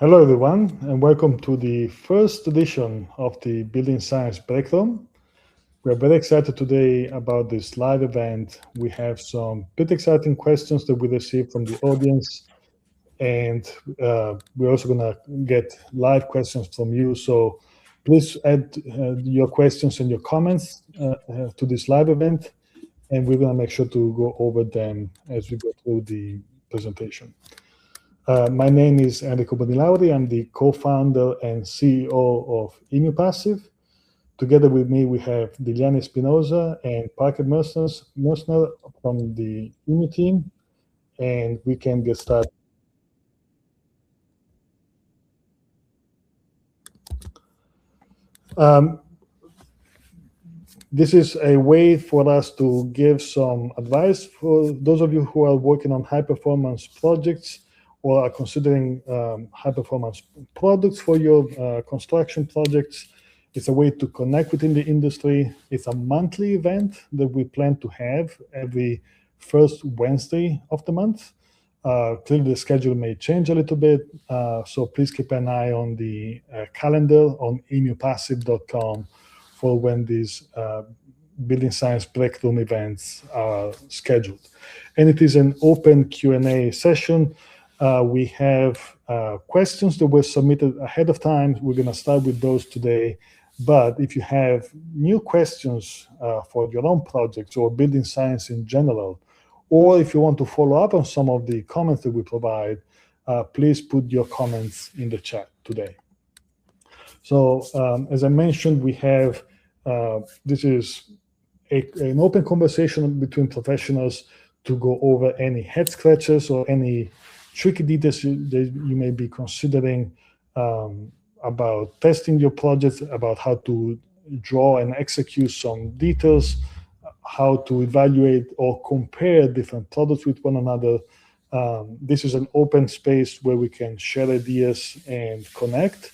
Hello, everyone, and welcome to the first edition of the Building Science Breakroom. We are very excited today about this live event. We have some pretty exciting questions that we received from the audience, and we're also going to get live questions from you. So please add your questions and your comments to this live event, and we're going to make sure to go over them as we go through the presentation. My name is Enrico Bonilauri. I'm the co-founder and CEO of ImuPassive. Together with me, we have Liliana Espinosa and Parker Mersner from the Imu team, and we can get started. This is a way for us to give some advice for those of you who are working on high-performance projects or are considering high-performance products for your construction projects. It's a way to connect within the industry. It's a monthly event that we plan to have every first Wednesday of the month. Clearly, the schedule may change a little bit, so please keep an eye on the calendar on imupassive.com for when these Building Science Breakroom events are scheduled. And it is an open Q&A session. We have questions that were submitted ahead of time. We're going to start with those today. But if you have new questions for your own projects or building science in general, or if you want to follow up on some of the comments that we provide, please put your comments in the chat today. So as I mentioned, we have, this is an open conversation between professionals to go over any head scratches or any tricky details that you may be considering about testing your project, about how to draw and execute some details, how to evaluate or compare different products with one another. This is an open space where we can share ideas and connect.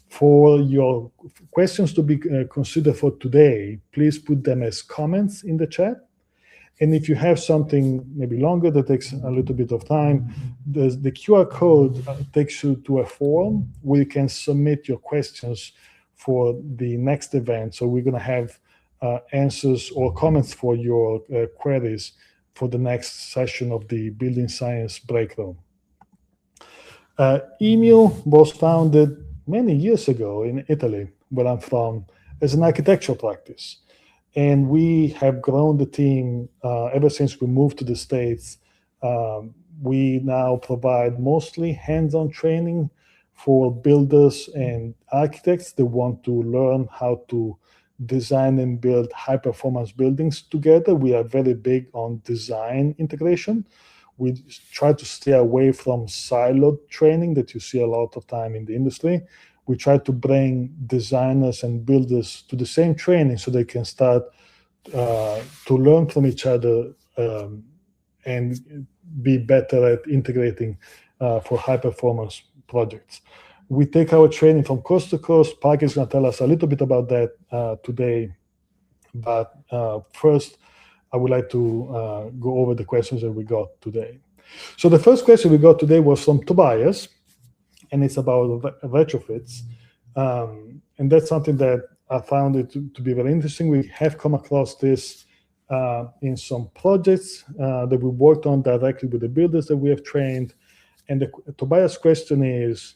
For your questions to be considered for today, please put them as comments in the chat. And if you have something maybe longer that takes a little bit of time, the QR code takes you to a form where you can submit your questions for the next event. So we're going to have answers or comments for your queries for the next session of the Building Science Breakroom. Imu was founded many years ago in Italy, where I'm from, as an architectural practice. And we have grown the team ever since we moved to the States. We now provide mostly hands-on training for builders and architects that want to learn how to design and build high-performance buildings together. We are very big on design integration. We try to stay away from siloed training that you see a lot of time in the industry. We try to bring designers and builders to the same training so they can start to learn from each other and be better at integrating for high-performance projects. We take our training from coast to coast. Parker is going to tell us a little bit about that today. But first, I would like to go over the questions that we got today. So the first question we got today was from Tobias, and it's about retrofits. And that's something that I found it to be very interesting. We have come across this in some projects that we worked on directly with the builders that we have trained. And Tobias' question is,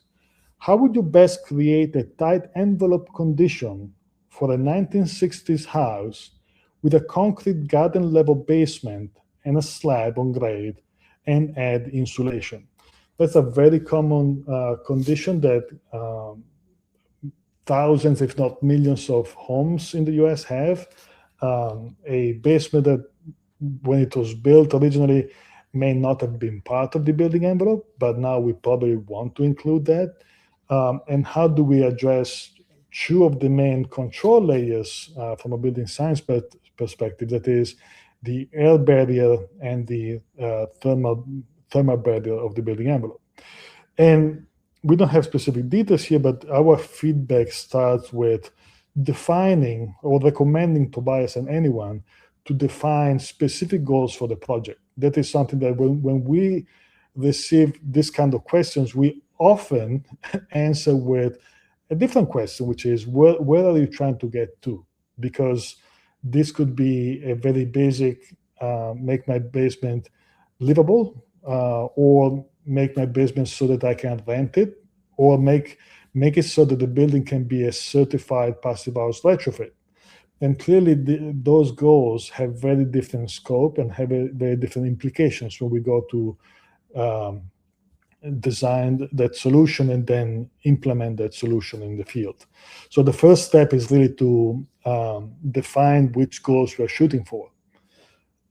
how would you best create a tight envelope condition for a 1960s house with a concrete garden level basement and a slab on grade and add insulation? That's a very common condition that thousands, if not millions of homes in the US have. A basement that, when it was built originally, may not have been part of the building envelope, but now we probably want to include that. And how do we address two of the main control layers from a building science perspective, that is the air barrier and the thermal barrier of the building envelope? And we don't have specific details here, but our feedback starts with defining or recommending Tobias and anyone to define specific goals for the project. That is something that when we receive this kind of questions, we often answer with a different question, which is where are you trying to get to? Because this could be a very basic, make my basement livable, or make my basement so that I can rent it, or make it so that the building can be a certified passive house retrofit. And clearly, those goals have very different scope and have very different implications when we go to design that solution and then implement that solution in the field. So the first step is really to define which goals we're shooting for.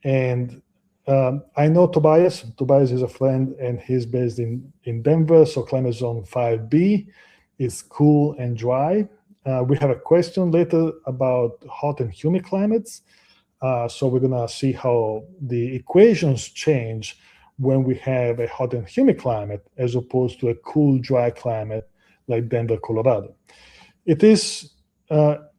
And I know Tobias. Tobias is a friend, and he's based in Denver, so climate zone 5B is cool and dry. We have a question later about hot and humid climates. So we're going to see how the equations change when we have a hot and humid climate as opposed to a cool, dry climate like Denver, Colorado. It is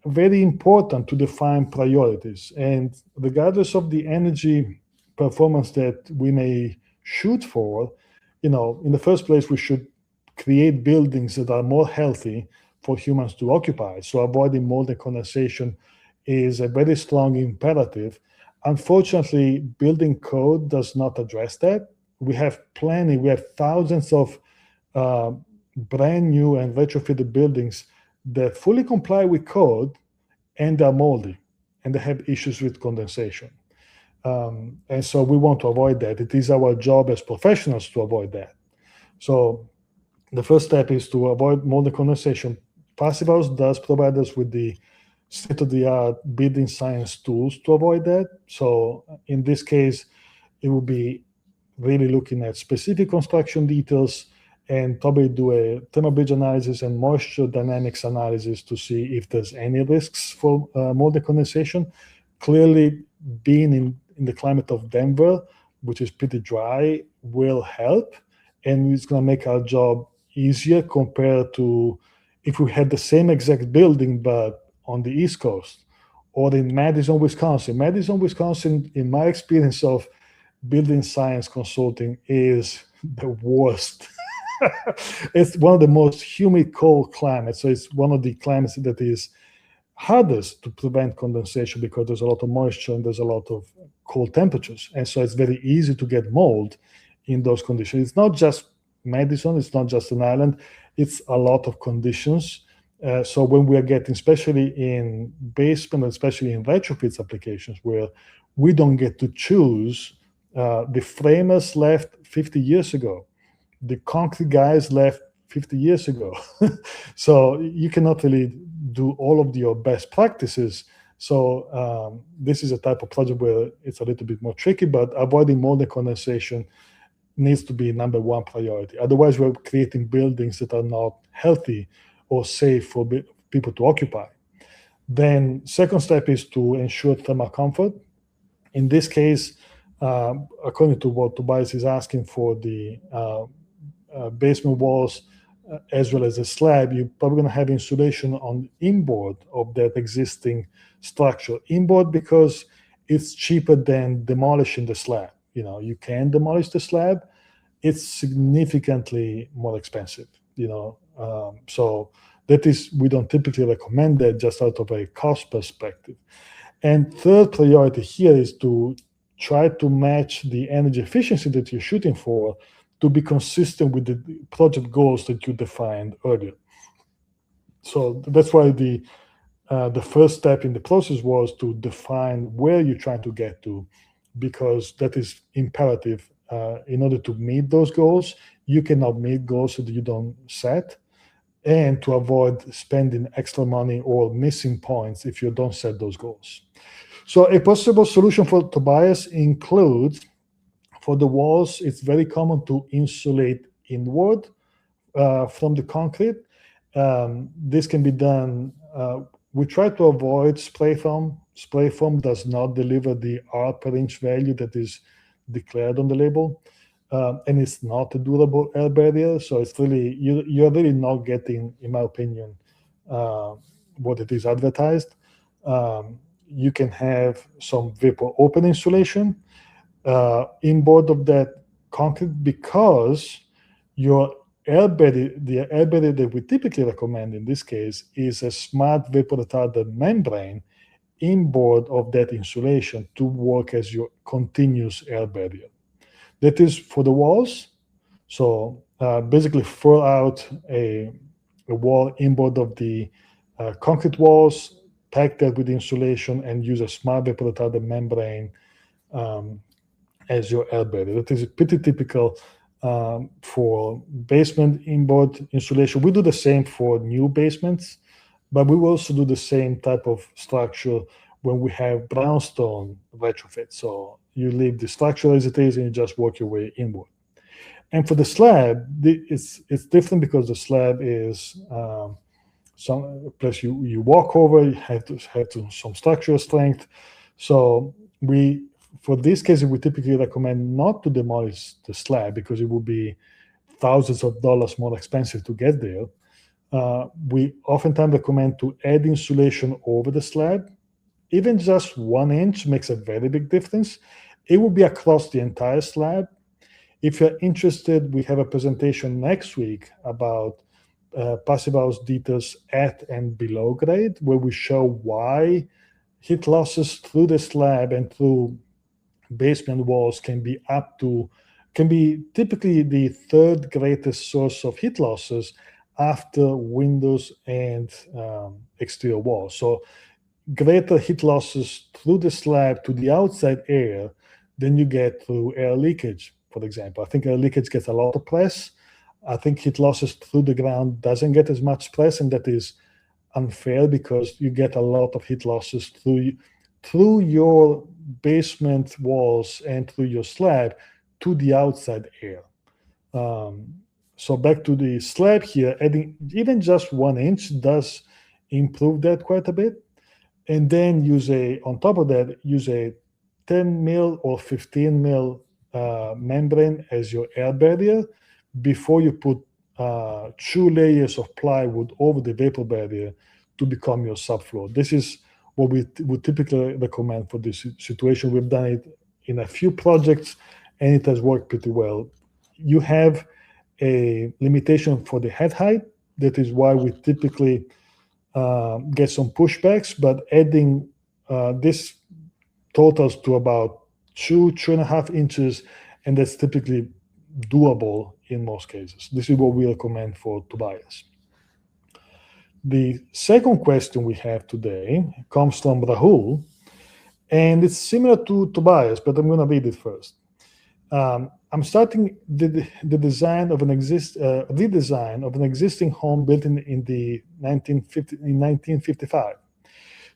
very important to define priorities. And regardless of the energy performance that we may shoot for, in the first place, we should create buildings that are more healthy for humans to occupy. So avoiding mold and condensation is a very strong imperative. Unfortunately, building code does not address that. We have thousands of brand new and retrofitted buildings that fully comply with code, and they're moldy, and they have issues with condensation. And so we want to avoid that. It is our job as professionals to avoid that. So the first step is to avoid mold and condensation. Passive House does provide us with the state-of-the-art building science tools to avoid that. So in this case, it will be really looking at specific construction details and probably do a thermal bridge analysis and moisture dynamics analysis to see if there's any risks for mold and condensation. Clearly, being in the climate of Denver, which is pretty dry, will help, and it's going to make our job easier compared to if we had the same exact building but on the East Coast or in Madison, Wisconsin. Madison, Wisconsin, in my experience of building science consulting, is the worst. It's one of the most humid, cold climates. So it's one of the climates that is hardest to prevent condensation because there's a lot of moisture and there's a lot of cold temperatures. And so it's very easy to get mold in those conditions. It's not just Madison, it's not just an island, it's a lot of conditions. So when we are getting, especially in basement, especially in retrofits applications, where we don't get to choose, the framers left 50 years ago. The concrete guys left 50 years ago. So you cannot really do all of your best practices. So this is a type of project where it's a little bit more tricky, but avoiding mold and condensation needs to be number one priority. Otherwise, we're creating buildings that are not healthy or safe for people to occupy. Then second step is to ensure thermal comfort. In this case, according to what Tobias is asking for the basement walls as well as the slab, you're probably going to have insulation on inboard of that existing structure. Inboard because it's cheaper than demolishing the slab. You can demolish the slab. It's significantly more expensive, so that is, we don't typically recommend that just out of a cost perspective. And third priority here is to try to match the energy efficiency that you're shooting for to be consistent with the project goals that you defined earlier. So that's why the first step in the process was to define where you're trying to get to, because that is imperative. In order to meet those goals, you cannot meet goals that you don't set, and to avoid spending extra money or missing points if you don't set those goals. So a possible solution for Tobias includes, for the walls, it's very common to insulate inward from the concrete. This can be done. We try to avoid spray foam. Spray foam does not deliver the R per inch value that is declared on the label, and it's not a durable air barrier. So it's really, you're really not getting, in my opinion, what it is advertised. You can have some vapor open insulation inboard of that concrete because you're the air barrier that we typically recommend in this case is a smart vapor retardant membrane inboard of that insulation to work as your continuous air barrier. That is for the walls. So basically fill out a wall inboard of the concrete walls, pack that with insulation, and use a smart vapor retardant membrane as your air barrier. That is pretty typical for basement inboard insulation. We do the same for new basements, but we will also do the same type of structure when we have brownstone retrofit. So you leave the structure as it is and you just work your way inward. And for the slab, it's different because the slab is some place you walk over, you have some structural strength. So for this case, we typically recommend not to demolish the slab because it would be thousands of dollars more expensive to get there. We oftentimes recommend to add insulation over the slab. Even just 1 inch makes a very big difference. It will be across the entire slab. If you're interested, we have a presentation next week about passive house details at and below grade, where we show why heat losses through the slab and through basement walls can be typically the third greatest source of heat losses after windows and exterior walls. So greater heat losses through the slab to the outside air than you get through air leakage, for example. I think air leakage gets a lot of press. I think heat losses through the ground doesn't get as much press, and that is unfair because you get a lot of heat losses through your basement walls and through your slab to the outside air. So back to the slab here, adding even just 1 inch does improve that quite a bit. And then on top of that, use a 10 mil or 15 mil membrane as your air barrier before you put 2 layers of plywood over the vapor barrier to become your subfloor. This is what we would typically recommend for this situation. We've done it in a few projects and it has worked pretty well. You have a limitation for the head height. That is why we typically get some pushbacks, but adding this totals to about 2.5 inches, and that's typically doable in most cases. This is what we recommend for Tobias. The second question we have today comes from Rahul, and it's similar to Tobias, but I'm going to read it first. I'm starting the design of redesign of an existing home built in 1955,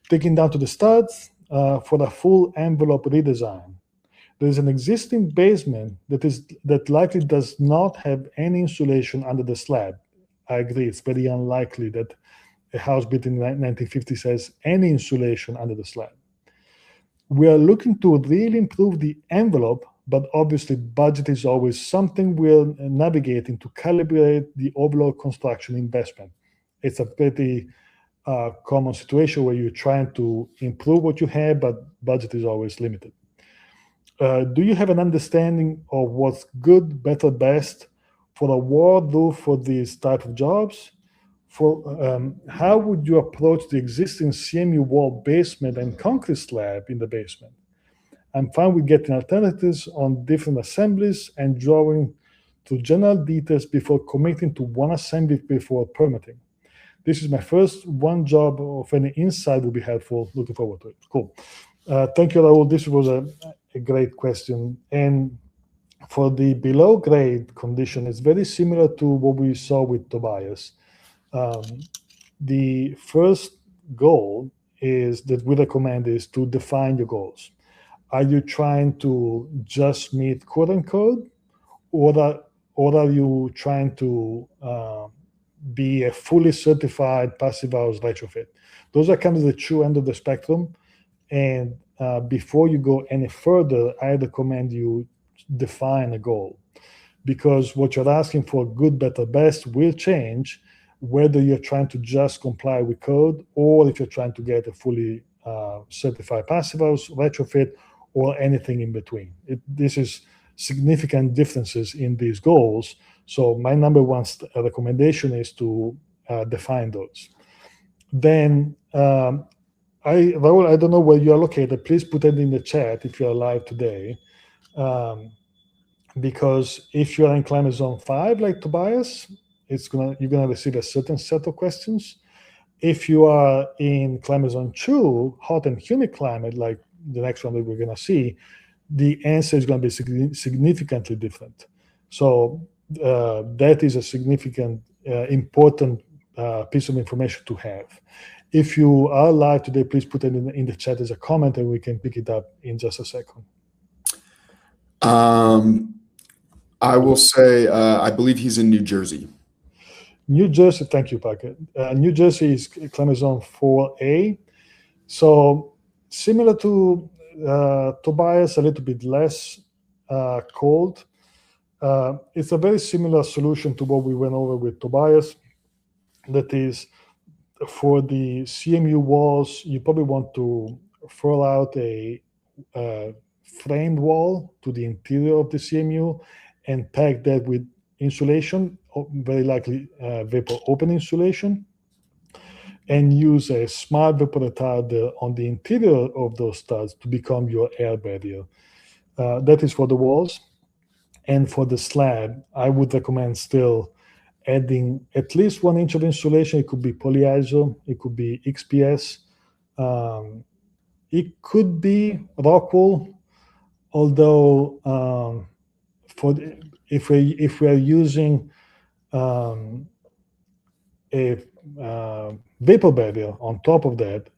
taking down to the studs for a full envelope redesign. There is an existing basement that likely does not have any insulation under the slab. I agree, it's very unlikely that a house built in 1950 has any insulation under the slab. We are looking to really improve the envelope, but obviously budget is always something we're navigating to calibrate the overall construction investment. It's a pretty common situation where you're trying to improve what you have, but budget is always limited. Do you have an understanding of what's good, better, best for a wall roof for these type of jobs? How would you approach the existing CMU wall basement and concrete slab in the basement? I'm fine with getting alternatives on different assemblies and drawing to general details before committing to one assembly before permitting. This is my first one job of any insight will be helpful. Looking forward to it. Cool. Thank you, Raul. This was a great question. And for the below grade condition, it's very similar to what we saw with Tobias. The first goal that we recommend is to define your goals. Are you trying to just meet current code, or are you trying to be a fully certified passive house retrofit? Those are kind of the two ends of the spectrum. And before you go any further, I recommend you define a goal, because what you're asking for, good, better, best, will change whether you're trying to just comply with code or if you're trying to get a fully certified passive house retrofit or anything in between. This is significant differences in these goals. So my number one recommendation is to define those. Then, Raul, I don't know where you are located. Please put it in the chat if you are live today. Because if you are in climate zone 5, like Tobias, you're gonna receive a certain set of questions. If you are in climate zone 2, hot and humid climate, like the next one that we're gonna see, the answer is gonna be significantly different. So that is a significant, important piece of information to have. If you are live today, please put it in the chat as a comment, and we can pick it up in just a second. I will say, I believe he's in New Jersey. New Jersey, thank you, Parker. New Jersey is climate zone 4A. So similar to Tobias, a little bit less cold. It's a very similar solution to what we went over with Tobias. That is, for the CMU walls, you probably want to throw out a framed wall to the interior of the CMU and pack that with insulation, very likely vapor open insulation, and use a smart vapor retarder on the interior of those studs to become your air barrier. That is for the walls. And for the slab, I would recommend still adding at least 1 inch of insulation. It could be polyiso, it could be XPS, it could be rock wool, although if we are using a vapor barrier on top of that,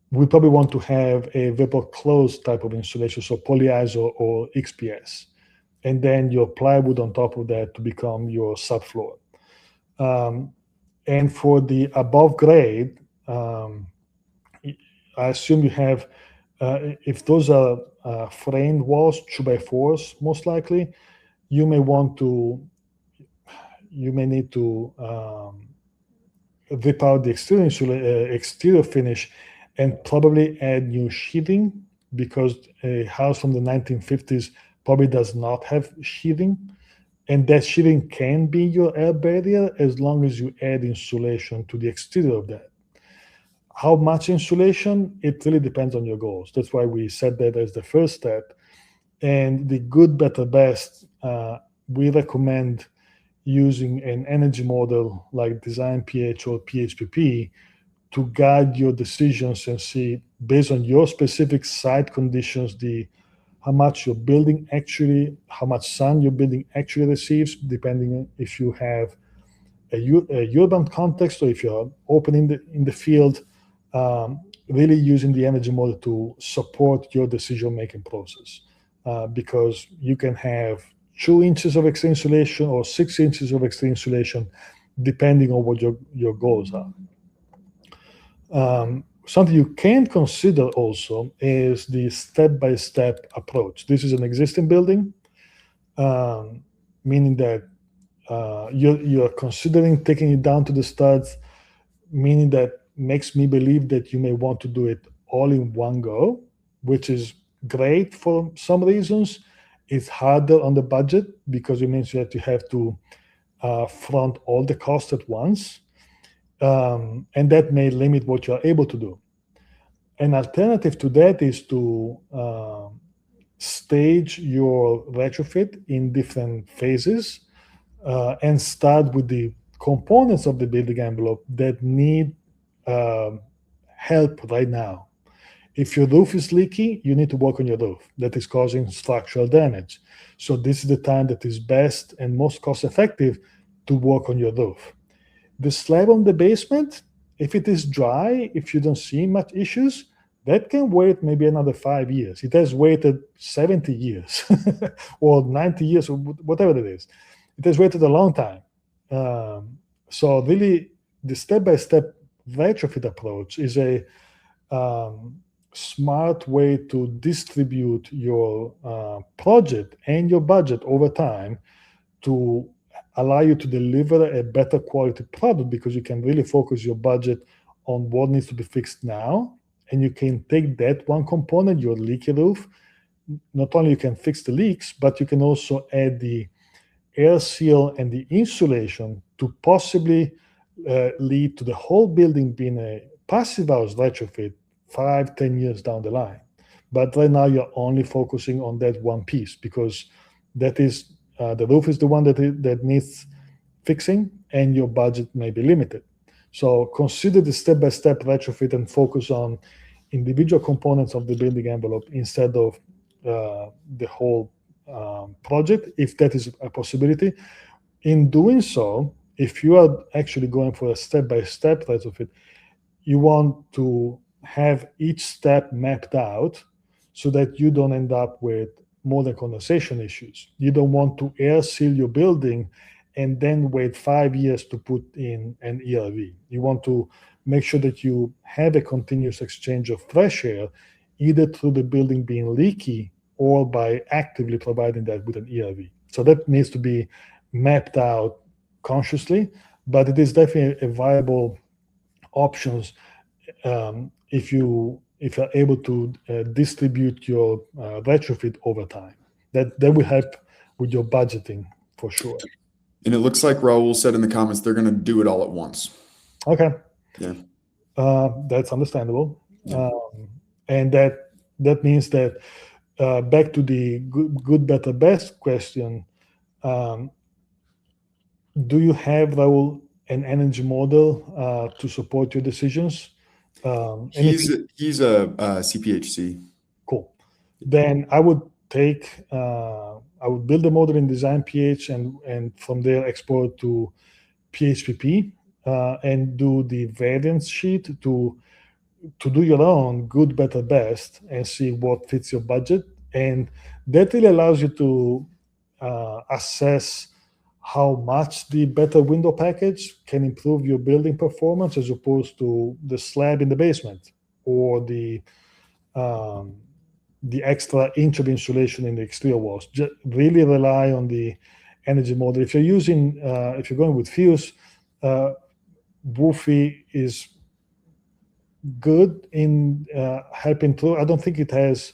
we probably want to have a vapor closed type of insulation, so polyiso or XPS, and then your plywood on top of that to become your subfloor. And for the above grade, I assume you have, if those are framed walls, 2x4s, most likely, you may need to rip out the exterior finish and probably add new sheathing, because a house from the 1950s probably does not have sheathing. And that sheathing can be your air barrier as long as you add insulation to the exterior of that. How much insulation? It really depends on your goals. That's why we set that as the first step. And the good, better, best, we recommend using an energy model like Design PH or PHPP to guide your decisions and see, based on your specific site conditions, how much your building actually, how much sun your building actually receives, depending on if you have a urban context or if you're open in the field, really using the energy model to support your decision-making process. Because you can have 2 inches of extra insulation or 6 inches of extra insulation, depending on what your goals are. Something you can consider also is the step-by-step approach. This is an existing building, meaning that you're considering taking it down to the studs, meaning that makes me believe that you may want to do it all in one go, which is great for some reasons. It's harder on the budget because it means that you have to front all the costs at once. And that may limit what you're able to do. An alternative to that is to stage your retrofit in different phases and start with the components of the building envelope that need help right now. If your roof is leaky, you need to work on your roof. That is causing structural damage. So this is the time that is best and most cost-effective to work on your roof. The slab on the basement, if it is dry, if you don't see much issues, that can wait maybe another 5 years. It has waited 70 years or 90 years or whatever it is. It has waited a long time. So really, the step-by-step retrofit approach is a smart way to distribute your project and your budget over time to allow you to deliver a better quality product, because you can really focus your budget on what needs to be fixed now, and you can take that one component, your leaky roof, not only you can fix the leaks, but you can also add the air seal and the insulation to possibly lead to the whole building being a passive house retrofit 5-10 years down the line. But right now you're only focusing on that one piece because that is the roof is the one that needs fixing, and your budget may be limited. So consider the step-by-step retrofit and focus on individual components of the building envelope instead of the whole project, if that is a possibility. In doing so, if you are actually going for a step-by-step retrofit, you want to have each step mapped out so that you don't end up with mold condensation issues. You don't want to air seal your building and then wait 5 years to put in an ERV. You want to make sure that you have a continuous exchange of fresh air, either through the building being leaky or by actively providing that with an ERV. So that needs to be mapped out consciously, but it is definitely a viable options if you're able to distribute your retrofit over time. That will help with your budgeting for sure. And it looks like Raul said in the comments they're going to do it all at once. Okay. Yeah. That's understandable. Yeah. And that means that back to the good, better, best question, do you have, Raul, an energy model to support your decisions? He's a CPHC. Cool. Then I would I would build a model in Design PH and from there export to PHPP and do the variance sheet to do your own good, better, best and see what fits your budget. And that really allows you to assess how much the better window package can improve your building performance as opposed to the slab in the basement or the extra inch of insulation in the exterior walls. Just really rely on the energy model. If you're going with fuse, Woofy is good in helping through. I don't think it has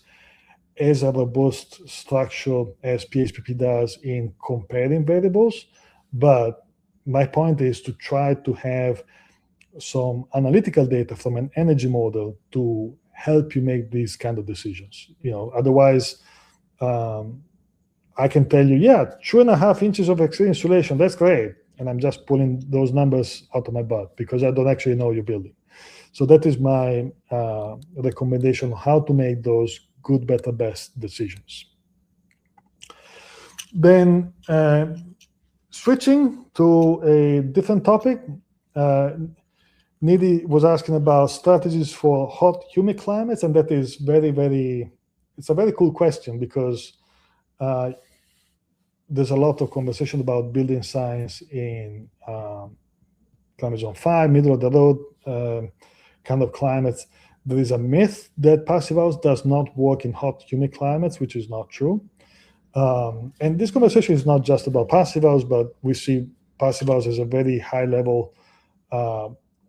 as a robust structure as PHPP does in comparing variables, but my point is to try to have some analytical data from an energy model to help you make these kind of decisions. Otherwise, I can tell you, 2.5 inches of exterior insulation, that's great, and I'm just pulling those numbers out of my butt because I don't actually know your building. So that is my recommendation on how to make those good, better, best decisions. Then switching to a different topic, Nidhi was asking about strategies for hot, humid climates, and that is it's a very cool question because there's a lot of conversation about building science in climate zone 5, middle of the road kind of climates. There is a myth that passive house does not work in hot, humid climates, which is not true. And this conversation is not just about passive house, but we see passive house as a very high level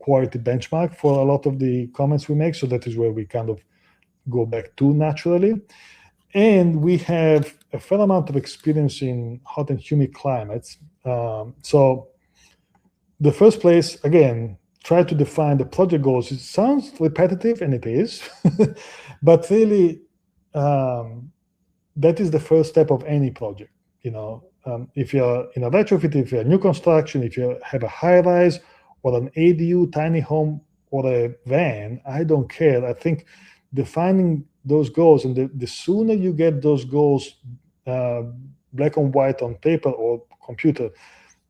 quality benchmark for a lot of the comments we make. So that is where we kind of go back to naturally. And we have a fair amount of experience in hot and humid climates. So the first place, again, try to define the project goals. It sounds repetitive, and it is, but really, that is the first step of any project. If you're in a retrofit, if you're a new construction, if you have a high-rise or an ADU, tiny home, or a van, I don't care. I think defining those goals, and the sooner you get those goals black and white on paper or computer,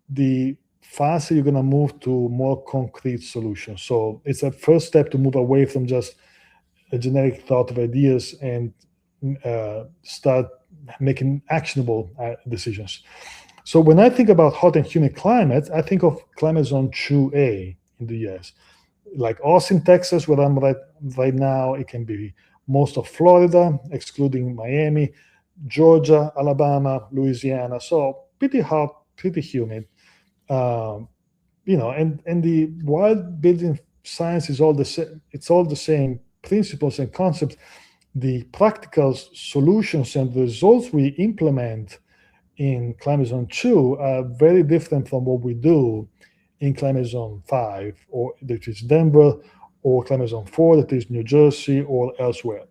the faster you're going to move to more concrete solutions. So it's a first step to move away from just a generic thought of ideas and start making actionable decisions. So when I think about hot and humid climates, I think of climate zone 2A in the US. Like Austin, Texas, where I'm right now, it can be most of Florida, excluding Miami, Georgia, Alabama, Louisiana. So pretty hot, pretty humid. And the wild building science is all the same. It's all the same principles and concepts. the practical solutions and results we implement in climate zone 2 are very different from what we do in climate zone 5, or that is Denver, or climate zone 4, that is New Jersey, or elsewhere.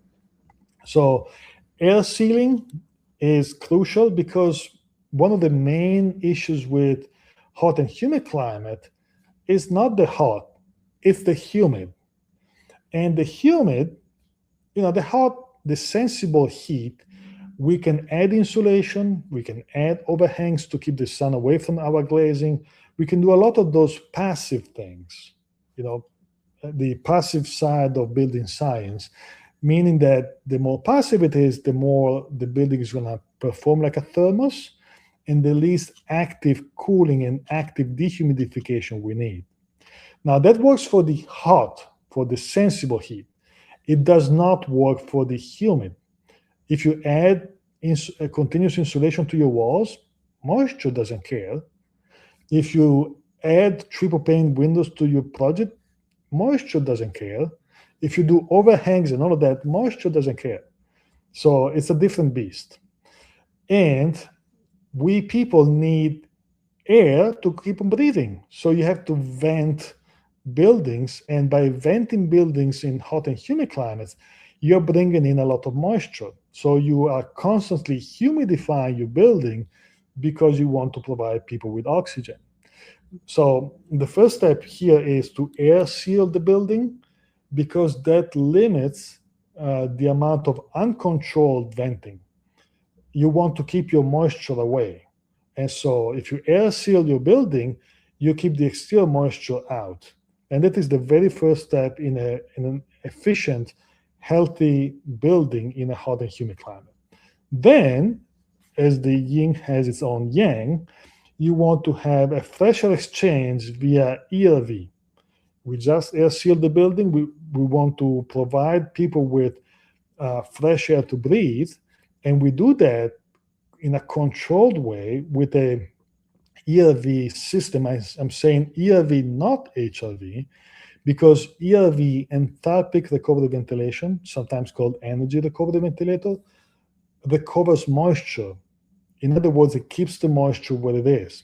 So air sealing is crucial because one of the main issues with hot and humid climate is not the hot, it's the humid. And the humid, the hot, the sensible heat, we can add insulation, we can add overhangs to keep the sun away from our glazing. We can do a lot of those passive things, the passive side of building science, meaning that the more passive it is, the more the building is going to perform like a thermos, and the least active cooling and active dehumidification we need. Now, that works for the hot, for the sensible heat. It does not work for the humid. If you add continuous insulation to your walls, moisture doesn't care. If you add triple pane windows to your project, moisture doesn't care. If you do overhangs and all of that, moisture doesn't care. So it's a different beast. And we people need air to keep on breathing. So you have to vent buildings. And by venting buildings in hot and humid climates, you're bringing in a lot of moisture. So you are constantly humidifying your building because you want to provide people with oxygen. So the first step here is to air seal the building, because that limits the amount of uncontrolled venting. You want to keep your moisture away. And so if you air seal your building, you keep the exterior moisture out. And that is the very first step in an efficient, healthy building in a hot and humid climate. Then, as the yin has its own yang, you want to have a fresh air exchange via ERV. We just air seal the building. We want to provide people with fresh air to breathe. And we do that in a controlled way with a ERV system. I'm saying ERV, not HRV, because ERV, enthalpic recovery ventilation, sometimes called energy recovery ventilator, recovers moisture. In other words, it keeps the moisture where it is.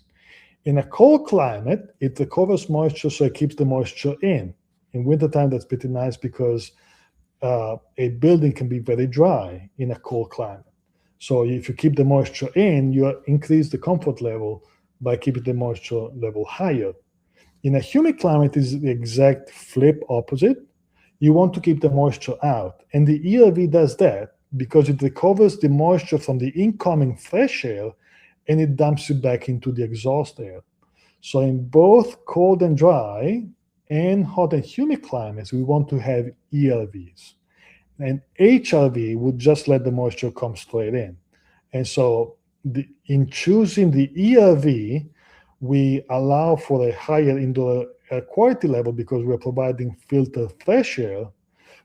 In a cold climate, it recovers moisture, so it keeps the moisture in. In wintertime, that's pretty nice because a building can be very dry in a cold climate. So if you keep the moisture in, you increase the comfort level by keeping the moisture level higher. In a humid climate, it's the exact flip opposite. You want to keep the moisture out. And the ERV does that because it recovers the moisture from the incoming fresh air and it dumps it back into the exhaust air. So in both cold and dry and hot and humid climates, we want to have ERVs. And HRV would just let the moisture come straight in. And so in choosing the ERV, we allow for a higher indoor air quality level because we're providing filtered fresh air,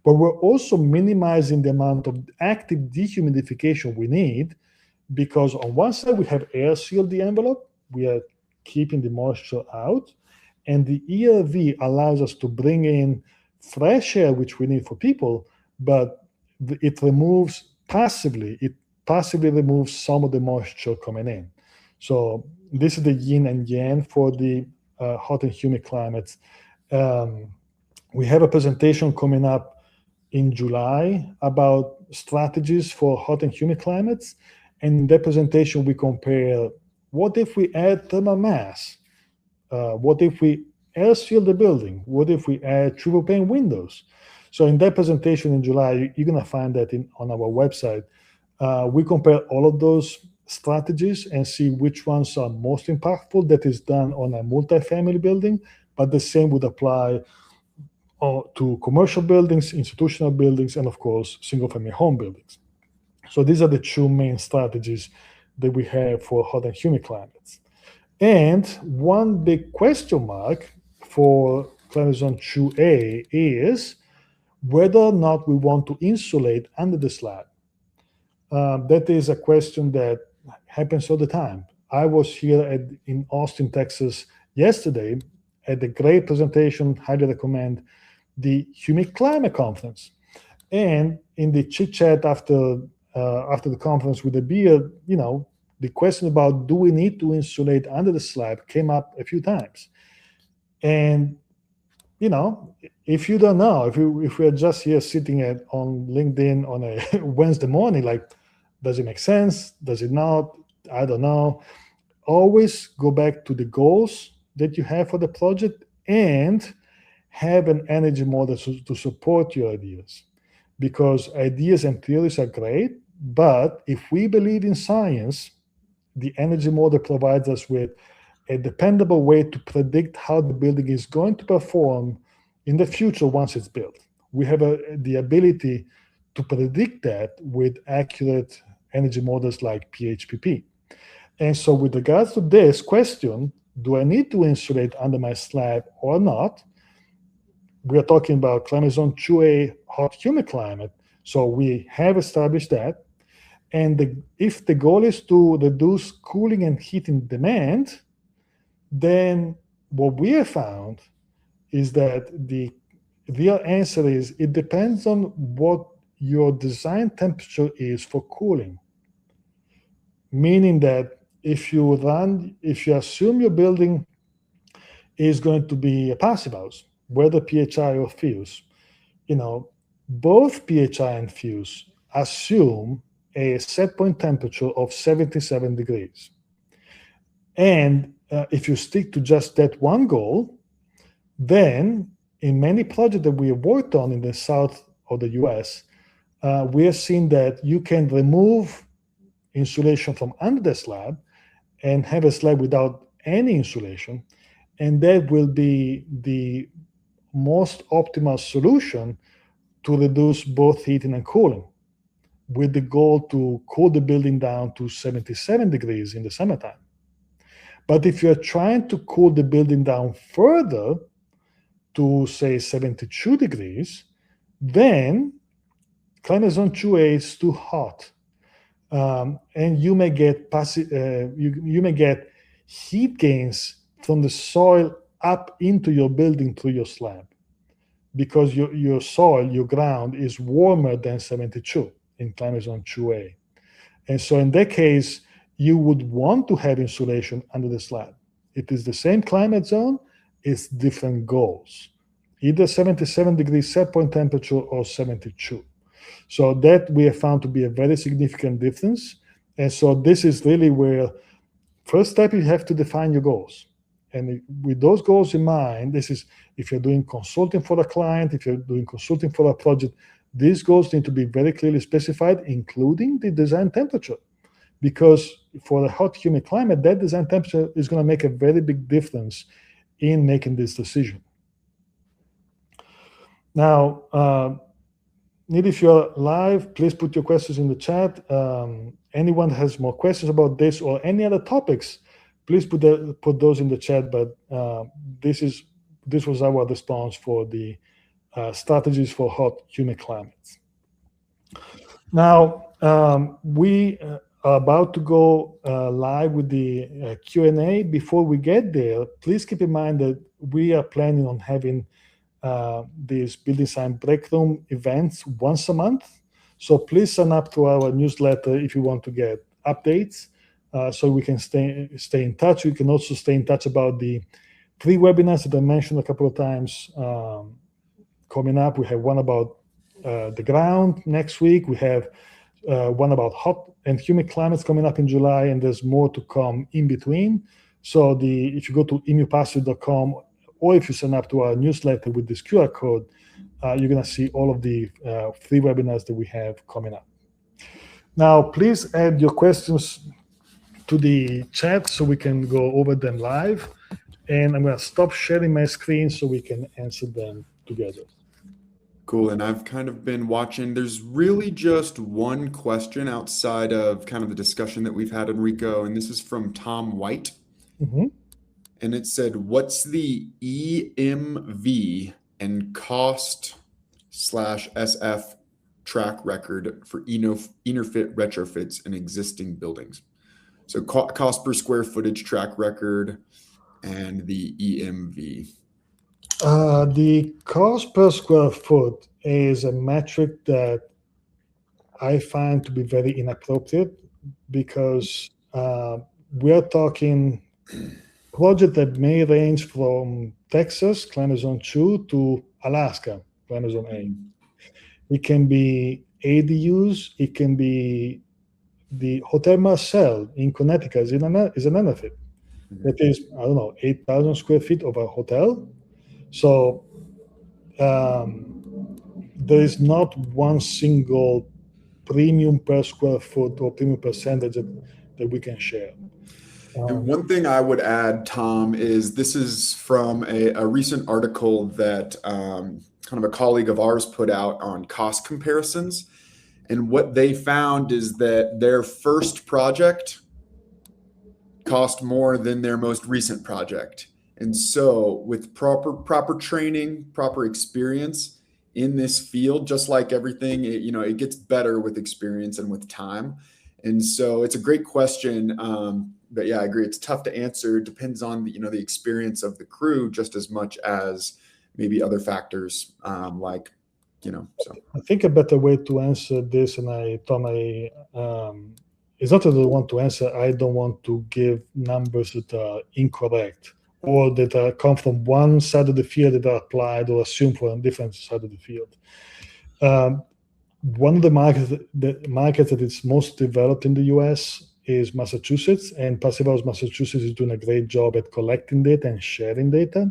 but we're also minimizing the amount of active dehumidification we need, because on one side we have air sealed the envelope, we are keeping the moisture out, and the ERV allows us to bring in fresh air, which we need for people, but it passively removes some of the moisture coming in. So this is the yin and yang for the hot and humid climates. We have a presentation coming up in July about strategies for hot and humid climates. And in that presentation, we compare what if we add thermal mass? What if we air seal the building? What if we add triple pane windows? So in that presentation in July, you're going to find that on our website. We compare all of those strategies and see which ones are most impactful. That is done on a multifamily building, but the same would apply to commercial buildings, institutional buildings, and of course, single-family home buildings. So these are the two main strategies that we have for hot and humid climates. And one big question mark for climate zone 2A is whether or not we want to insulate under the slab. That is a question that happens all the time. I was here in Austin, Texas yesterday at a great presentation, highly recommend, the Humid Climate Conference. And in the chit chat after the conference with the beer, the question about do we need to insulate under the slab came up a few times. And if you don't know, if we're just here sitting on LinkedIn on a Wednesday morning, like, does it make sense? Does it not? I don't know. Always go back to the goals that you have for the project and have an energy model to support your ideas. Because ideas and theories are great, but if we believe in science, the energy model provides us with a dependable way to predict how the building is going to perform in the future once it's built. We have the ability to predict that with accurate energy models like PHPP. And so with regards to this question, do I need to insulate under my slab or not? We are talking about climate zone 2A hot humid climate. So we have established that. And if the goal is to reduce cooling and heating demand, then what we have found is that the real answer is it depends on what your design temperature is for cooling. Meaning that if you assume your building is going to be a passive house, whether PHI or fuse, both PHI and fuse assume a set point temperature of 77 degrees. And if you stick to just that one goal, then in many projects that we have worked on in the south of the US, we have seen that you can remove insulation from under the slab and have a slab without any insulation. And that will be the most optimal solution to reduce both heating and cooling, with the goal to cool the building down to 77 degrees in the summertime. But if you're trying to cool the building down further to, say, 72 degrees, then climate zone 2A is too hot. And you may get you may get heat gains from the soil up into your building through your slab, because your soil, your ground, is warmer than 72 in climate zone 2A. And so in that case, you would want to have insulation under the slab. It is the same climate zone, it's different goals, either 77 degrees set point temperature or 72. So that we have found to be a very significant difference. And so this is really where, first step, you have to define your goals. And with those goals in mind, this is if you're doing consulting for a client, if you're doing consulting for a project, these goals need to be very clearly specified, including the design temperature. Because for a hot, humid climate, that design temperature is going to make a very big difference in making this decision. Now, Neil, if you're live, please put your questions in the chat. Anyone has more questions about this or any other topics, please put those in the chat. But this was our response for the strategies for hot, humid climates. Now, we are about to go live with the Q&A. Before we get there, please keep in mind that we are planning on having these Building Science Breakroom events once a month. So please sign up to our newsletter if you want to get updates, so we can stay in touch. We can also stay in touch about the free webinars that I mentioned a couple of times coming up. We have one about the ground next week. We have one about hot and humid climates coming up in July, and there's more to come in between. So if you go to emupassive.com, or if you sign up to our newsletter with this QR code, you're going to see all of the free webinars that we have coming up. Now, please add your questions to the chat so we can go over them live. And I'm going to stop sharing my screen so we can answer them together. Cool. And I've kind of been watching. There's really just one question outside of kind of the discussion that we've had, Enrico, and this is from Tom White. Mm-hmm. And it said, what's the EMV and cost/SF track record for InterFit retrofits in existing buildings? So cost per square footage track record and the EMV. The cost per square foot is a metric that I find to be very inappropriate because we're talking project that may range from Texas, climate zone 2, to Alaska, climate zone 8. It can be ADUs, it can be the Hotel Marcel in Connecticut is an benefit. That is, I don't know, 8,000 square feet of a hotel. So there is not one single premium per square foot or premium percentage that we can share. And one thing I would add, Tom, is this is from a recent article that kind of a colleague of ours put out on cost comparisons. And what they found is that their first project cost more than their most recent project. And so with proper training, proper experience in this field, just like everything, it gets better with experience and with time. And so it's a great question. But yeah, I agree. It's tough to answer. It depends on the experience of the crew just as much as maybe other factors so. I think a better way to answer this, and it's not that I want to answer. I don't want to give numbers that are incorrect or that come from one side of the field that are applied or assumed for a different side of the field. One of the markets that is most developed in the U.S. is Massachusetts, and Passive House Massachusetts is doing a great job at collecting data and sharing data.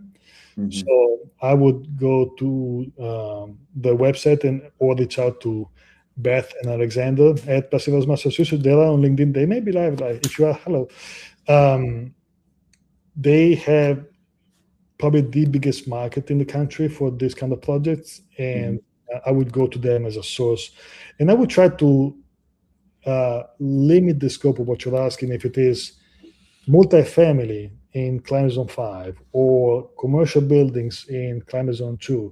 Mm-hmm. So I would go to the website or reach out to Beth and Alexander at Passive House Massachusetts. They are on LinkedIn. They may be live. If you are, hello. They have probably the biggest market in the country for this kind of projects, and I would go to them as a source. And I would try to limit the scope of what you're asking. If it is multifamily in climate zone 5 or commercial buildings in climate zone 2,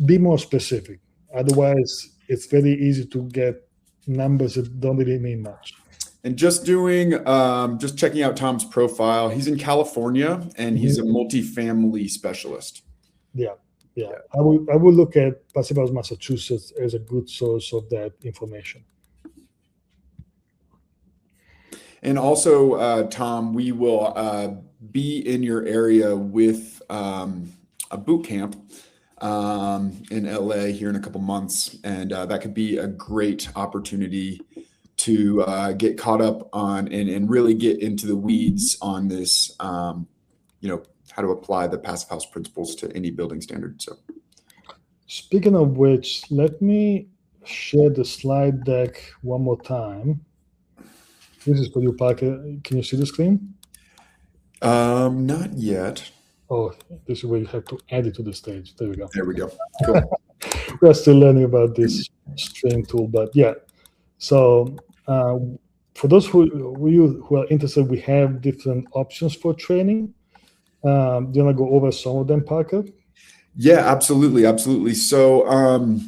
be more specific. Otherwise, it's very easy to get numbers that don't really mean much. And just checking out Tom's profile, he's in California and he's a multifamily specialist. Yeah. I will look at Passive House Massachusetts as a good source of that information. And also, Tom, we will be in your area with a boot camp in LA here in a couple months, and that could be a great opportunity to get caught up on and really get into the weeds on this, how to apply the Passive House principles to any building standard. So, speaking of which, let me share the slide deck one more time. This is for you, Parker. Can you see the screen? Not yet. Oh, this is where you have to add it to the stage. There we go. There we go. Cool. We're still learning about this stream tool, but yeah. So for those who are interested, we have different options for training. Do you want to go over some of them, Parker? Yeah, absolutely. So,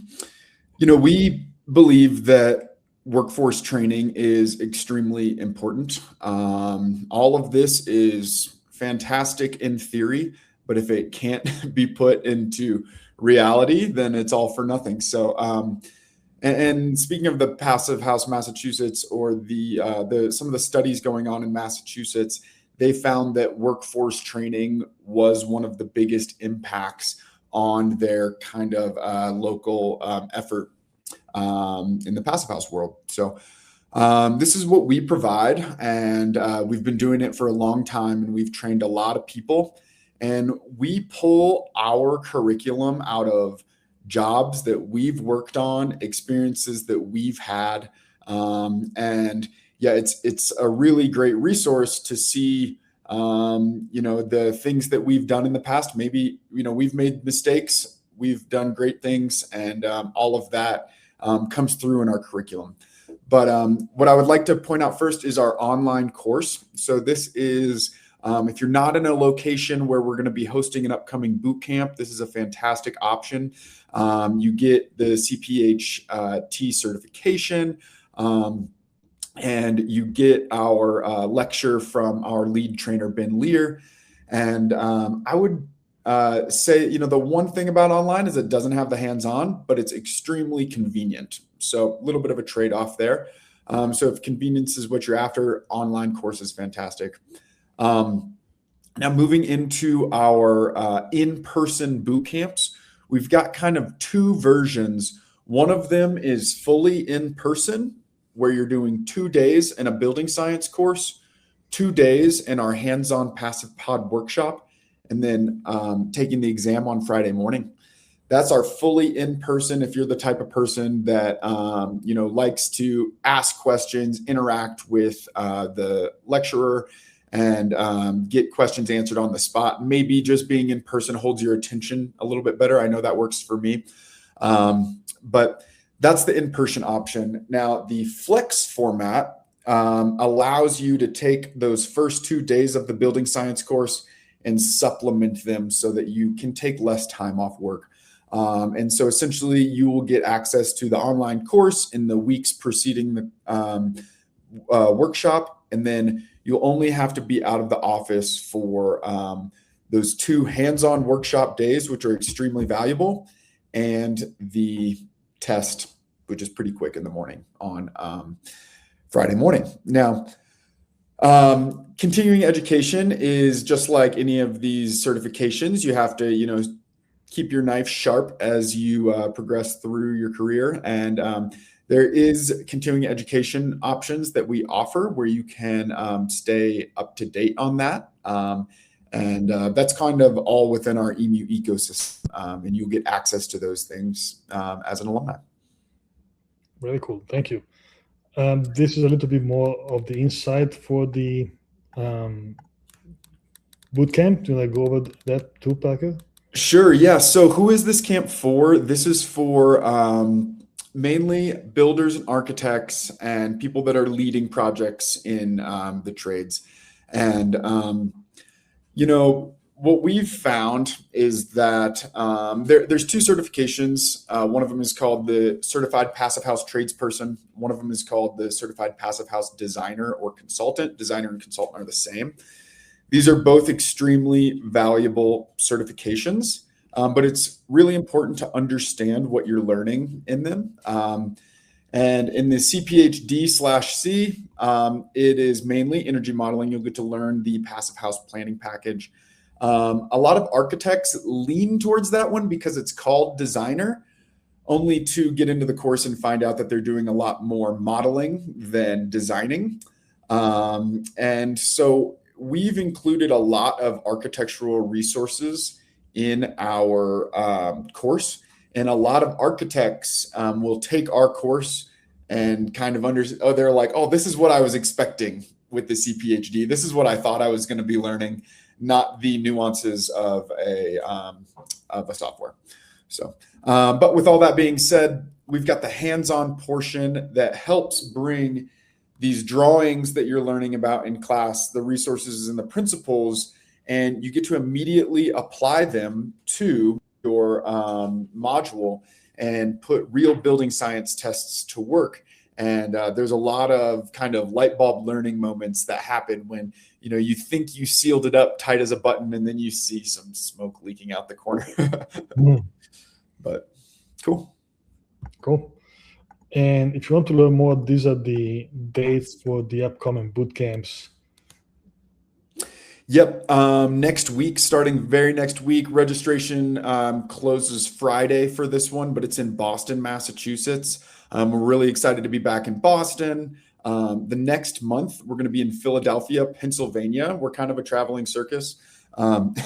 we believe that workforce training is extremely important. All of this is fantastic in theory, but if it can't be put into reality, then it's all for nothing. So, and speaking of the Passive House Massachusetts or the some of the studies going on in Massachusetts, they found that workforce training was one of the biggest impacts on their kind of local effort in the Passive House world. So this is what we provide, and we've been doing it for a long time, and we've trained a lot of people, and we pull our curriculum out of jobs that we've worked on, experiences that we've had, and yeah, it's a really great resource to see the things that we've done in the past. Maybe we've made mistakes, we've done great things, and all of that comes through in our curriculum. But what I would like to point out first is our online course. So this is, if you're not in a location where we're going to be hosting an upcoming boot camp, this is a fantastic option. You get the CPHT certification, and you get our lecture from our lead trainer, Ben Lear. And I would say, the one thing about online is it doesn't have the hands-on, but it's extremely convenient. So a little bit of a trade-off there. So if convenience is what you're after, online course is fantastic. Now moving into our in-person boot camps, we've got kind of two versions. One of them is fully in person, where you're doing 2 days in a building science course, 2 days in our hands-on passive pod workshop, and then taking the exam on Friday morning. That's our fully in person. If you're the type of person that likes to ask questions, interact with the lecturer, and get questions answered on the spot, maybe just being in person holds your attention a little bit better. I know that works for me, but that's the in-person option. Now, the flex format allows you to take those first 2 days of the building science course and supplement them so that you can take less time off work. And so essentially you will get access to the online course in the weeks preceding the workshop. And then you'll only have to be out of the office for those 2 hands-on workshop days, which are extremely valuable, and the test, which is pretty quick in the morning on Friday morning. Now, continuing education is just like any of these certifications. You have to, keep your knife sharp as you progress through your career. And there is continuing education options that we offer where you can stay up to date on that. And that's kind of all within our EMU ecosystem. And you'll get access to those things as an alumni. Really cool. Thank you. This is a little bit more of the insight for the boot camp. Do you want to go over that too, Parker? Sure. Yeah. So who is this camp for? This is for mainly builders and architects and people that are leading projects in the trades. And, what we've found is that there's 2 certifications. One of them is called the Certified Passive House Tradesperson. One of them is called the Certified Passive House Designer or Consultant. Designer and consultant are the same. These are both extremely valuable certifications, but it's really important to understand what you're learning in them. And in the CPHD/C, it is mainly energy modeling. You'll get to learn the passive house planning package. A lot of architects lean towards that one because it's called designer, only to get into the course and find out that they're doing a lot more modeling than designing. And so we've included a lot of architectural resources in our course, and a lot of architects will take our course and kind of they're like, oh, this is what I was expecting with the CPHD. This is what I thought I was going to be learning, not the nuances of a software. So, but with all that being said, we've got the hands-on portion that helps bring these drawings that you're learning about in class, the resources and the principles, and you get to immediately apply them to your module and put real building science tests to work. And there's a lot of kind of light bulb learning moments that happen when you think you sealed it up tight as a button, and then you see some smoke leaking out the corner. But cool. And if you want to learn more, these are the dates for the upcoming boot camps. Yep. Next week, starting very next week, registration closes Friday for this one, but it's in Boston, Massachusetts. We're really excited to be back in Boston. The next month, we're going to be in Philadelphia, Pennsylvania. We're kind of a traveling circus. And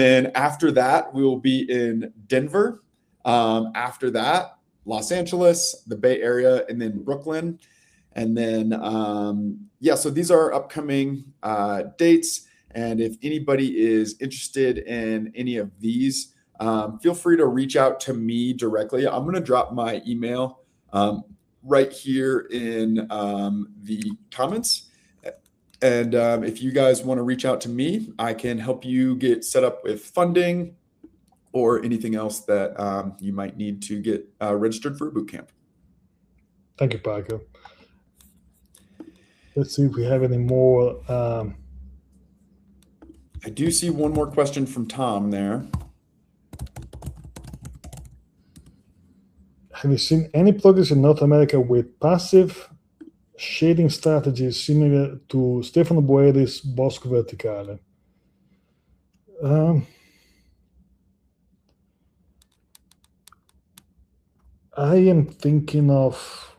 then after that, we will be in Denver. After that, Los Angeles, the Bay Area, and then Brooklyn. And then, so these are upcoming dates. And if anybody is interested in any of these, feel free to reach out to me directly. I'm going to drop my email right here in the comments. And if you guys want to reach out to me, I can help you get set up with funding or anything else that you might need to get registered for a boot camp. Thank you, Parker. Let's see if we have any more I do see one more question from Tom there. Have you seen any projects in North America with passive shading strategies similar to Stefano Boeri's Bosco Verticale? I am thinking of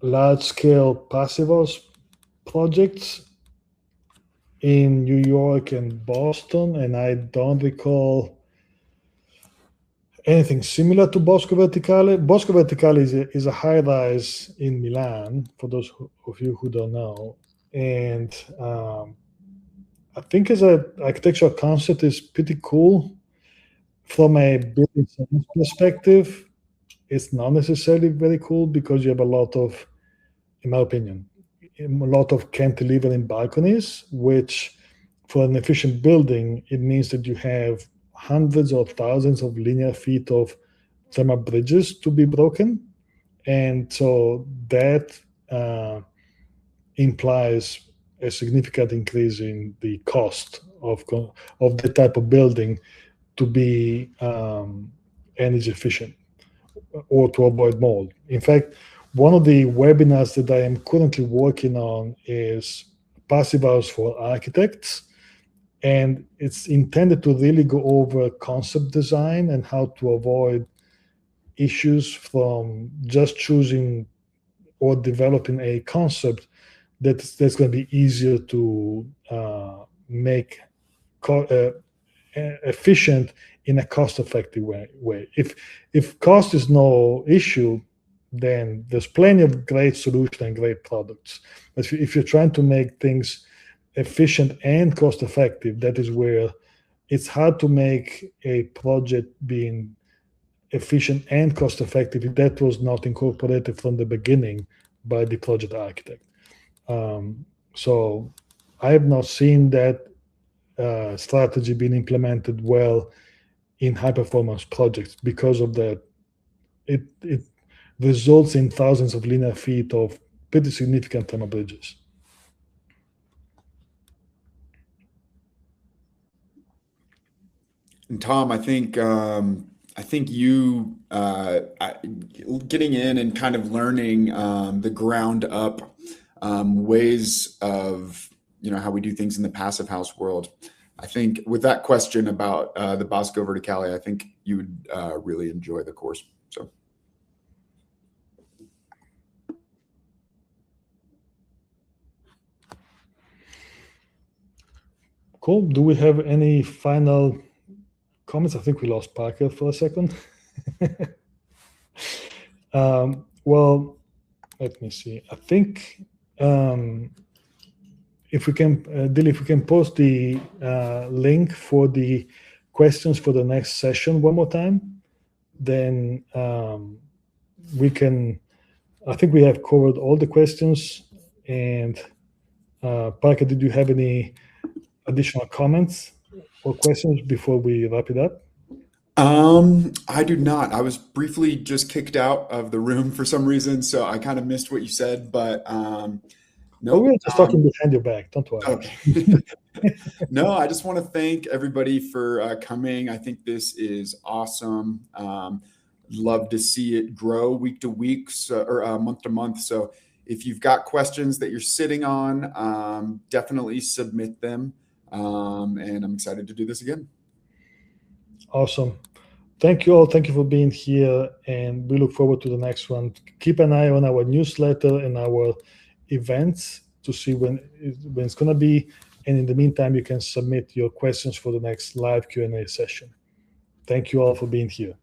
large-scale passive house projects in New York and Boston, and I don't recall anything similar to Bosco Verticale. Bosco Verticale is a high-rise in Milan, for those of you who don't know. And I think as an architectural concept is pretty cool. From a building science perspective, it's not necessarily very cool because you have a lot of, in my opinion, a lot of cantilevering balconies, which for an efficient building, it means that you have hundreds of thousands of linear feet of thermal bridges to be broken. And so that implies a significant increase in the cost of the type of building to be energy efficient or to avoid mold. In fact, one of the webinars that I am currently working on is Passive House for Architects, and it's intended to really go over concept design and how to avoid issues from just choosing or developing a concept that's going to be easier to make efficient in a cost-effective way. If cost is no issue, then there's plenty of great solutions and great products. But if you're trying to make things efficient and cost-effective, that is where it's hard to make a project being efficient and cost-effective if that was not incorporated from the beginning by the project architect. So I have not seen that strategy being implemented well in high-performance projects because of that. It results in thousands of linear feet of pretty significant thermal bridges. And Tom, I think you getting in and kind of learning the ground up ways of how we do things in the passive house world. I think with that question about the Bosco Verticale, I think you would really enjoy the course. So. Cool. Do we have any final comments? I think we lost Parker for a second. Well, let me see. I think if we can, Dilly, if we can post the link for the questions for the next session one more time, then we can, I think we have covered all the questions. And Parker, did you have any additional comments or questions before we wrap it up? I do not. I was briefly just kicked out of the room for some reason, so I kind of missed what you said, but no. We were just talking behind your back. Don't worry. Okay. No, I just want to thank everybody for coming. I think this is awesome. Love to see it grow week to week or month to month. So if you've got questions that you're sitting on, definitely submit them. And I'm excited to do this again. Awesome. Thank you all. Thank you for being here. And we look forward to the next one. Keep an eye on our newsletter and our events to see when it's going to be. And in the meantime, you can submit your questions for the next live Q&A session. Thank you all for being here.